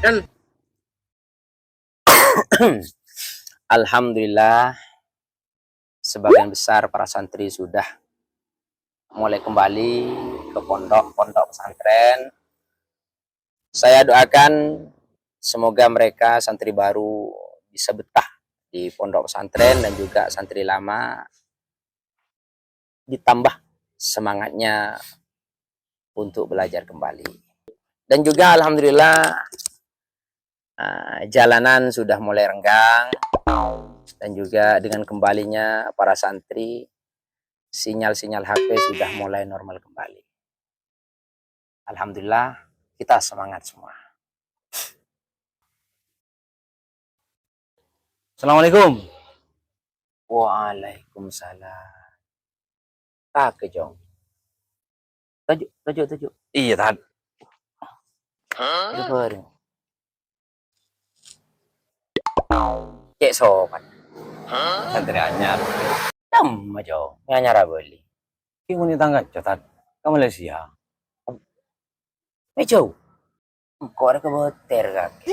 Dan alhamdulillah sebagian besar para santri sudah mulai kembali ke pondok pesantren. Saya doakan semoga mereka santri baru bisa betah di pondok pesantren dan juga santri lama ditambah semangatnya untuk belajar kembali. Dan juga alhamdulillah jalanan sudah mulai renggang dan juga dengan kembalinya para santri sinyal-sinyal HP sudah mulai normal kembali. Alhamdulillah kita semangat semua. Assalamualaikum. Waalaikumsalam. Tak kejong. Tajuk. Iya, Tad. Lebarin. Cek sopan. Santri anyar. Tam aja. Nyanyara beli. Ki muni tangga Tad. Ke Malaysia. Mejo. Kok ada kebeter kaki.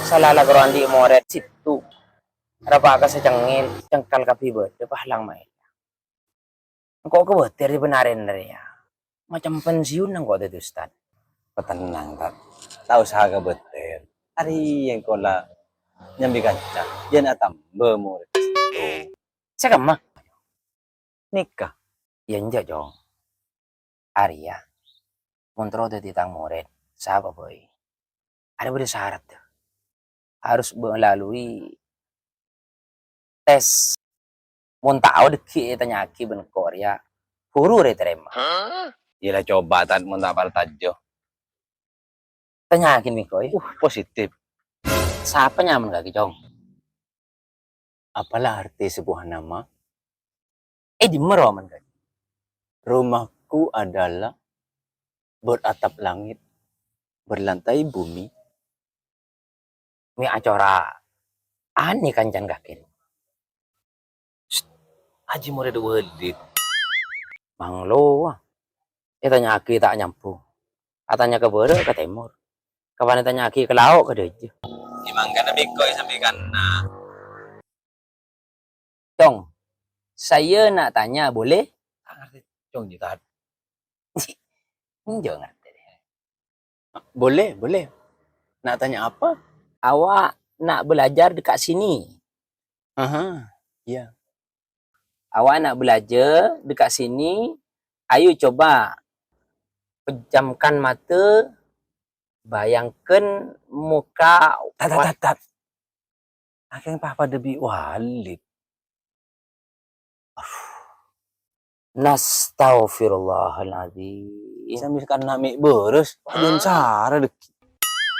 Salah lah kalau andi moret situ. Apa ka secengil cengkal kapi bet. Depa halang main. Kok kebeter dibenarin dari ya. Macam pensiun nang kok itu Ustaz. Petenang, Tad. Tahu usaha ke beter. Hari yang kola nyambi kaca. Yan atam bermurid. Saya kemah. Nikah. Ya enggak jong. Arya. Kontrol dari tang moret. Siapa boy? Ada bersyarat tuh. Harus melalui tes. Mun tahu deki tanya aki ben Korea. Huru re terima. Iya coba Tad mun tak tajo. Tanya aki nih koy. Positif. Siapa nyaman kaki jong? Apalah arti sebuah nama? Di meroman kaki. Rumahku adalah beratap langit, berlantai bumi. Mi acara ani kancan kaki. Haji murid wedit. Manglo. Tanya aki tak nyampu. Katanya ke barat ke timur. Kapan tanya aki ke laut ke deje. Dimangkana bikoy sampaikan na. Jong. Saya nak tanya boleh? Cong Tad. Jangan. Boleh. Nak tanya apa? Awak nak belajar dekat sini. Aha, iya. Awak nak belajar dekat sini. Ayo coba pejamkan mata. Bayangkan muka. Tat. Akhirnya papa debi walid. Nastaghfirullahaladzim. Sambil nami beres. Adun cara dek.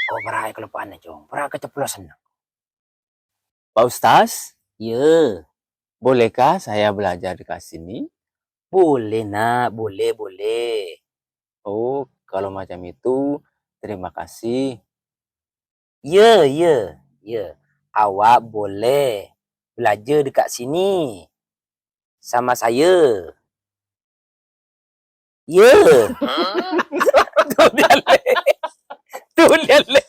Kau perai kelepaannya jong. Perai keceplosan. Pak Ustaz, Ya. bolehkah saya belajar dekat sini? Boleh nak. Boleh. Oh, kalau macam itu, terima kasih. Ya. Awak boleh belajar dekat sini. Sama saya. Ya. Tuh lihat le.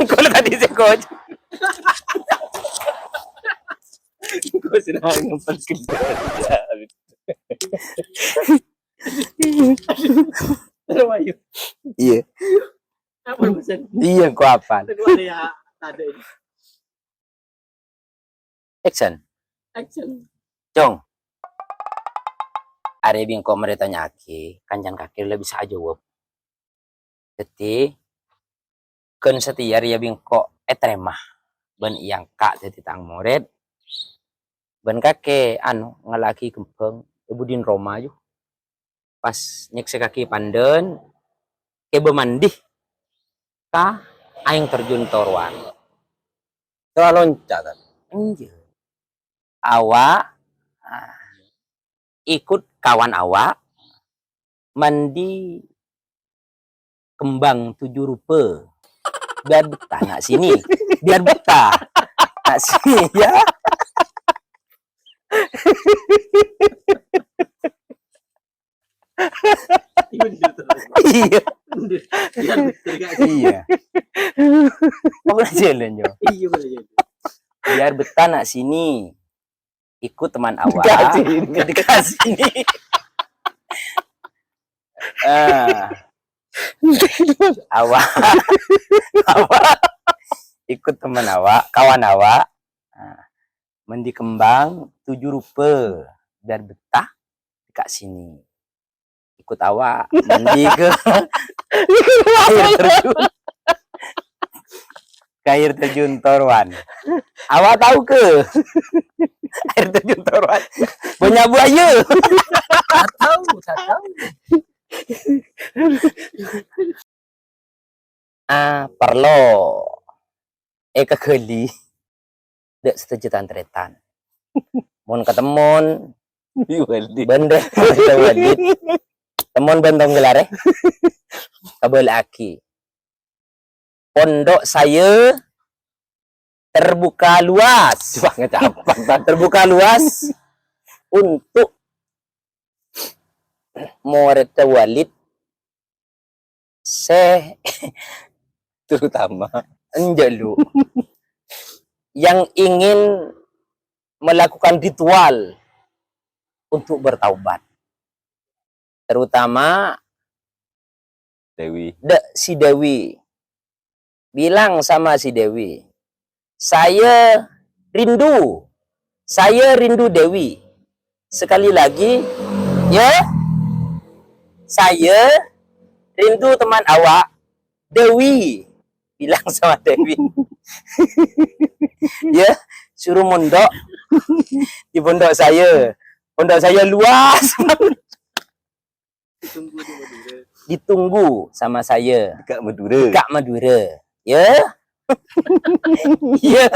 Kalau tadi sekoj. Kau sedang ngempet kerja. Terus iya. Apa pesan? Iya, kau apa? Kedua ya ada ini. Action. Jong. Are bing ko meretanya aki, kanjan kaki lebih bisa jawab. Jadi kan setia ya bing ko etremah. Ben yang kak jadi tang moret. Ben kake ngalaki kempeng ibu din Roma yuk. Pas nyekse kaki panden ke bemandih ka aing terjun torwan. Telah loncat. Anjir. Awak ikut kawan awak mandi kembang 7 rupa. Biar betah nak sini. Biar betah nak sini ya. Iya. mundur. Biar betul gak? Iya. Apa boleh jalan Jo? Iya boleh jadi. Biar betah nak sini. Ikut teman awak. Dekat sini. Dekat sini. Ah, awak, awak ikut teman awak, kawan awak. Ah, mandi kembang 7 rupa biar betah dekat sini. Ikut awak mandi ke air terjun. Ke air terjun Torwan. Awak tahu ke? Air terjun Torwan. Banyak buaya. Tak tahu, tak tahu. Perlo. Kekeli. Dek setuju tretan. Mon ketemon. Benda. Kita walid. Temon bentong gelar kabel aki. Pondok saya terbuka luas. Coba ngecapak. Terbuka luas untuk murid walid Terutama. enjalu yang ingin melakukan ritual untuk bertaubat. Terutama Dewi. si Dewi. Bilang sama si Dewi, saya rindu Dewi. Sekali lagi, ya, saya rindu teman awak, Dewi. Bilang sama Dewi. Ya, suruh mondok di pondok saya. Pondok saya luas. Ditunggu di Madura. Ditunggu sama saya. Dekat Madura. Kak Madura. Ya. Ya.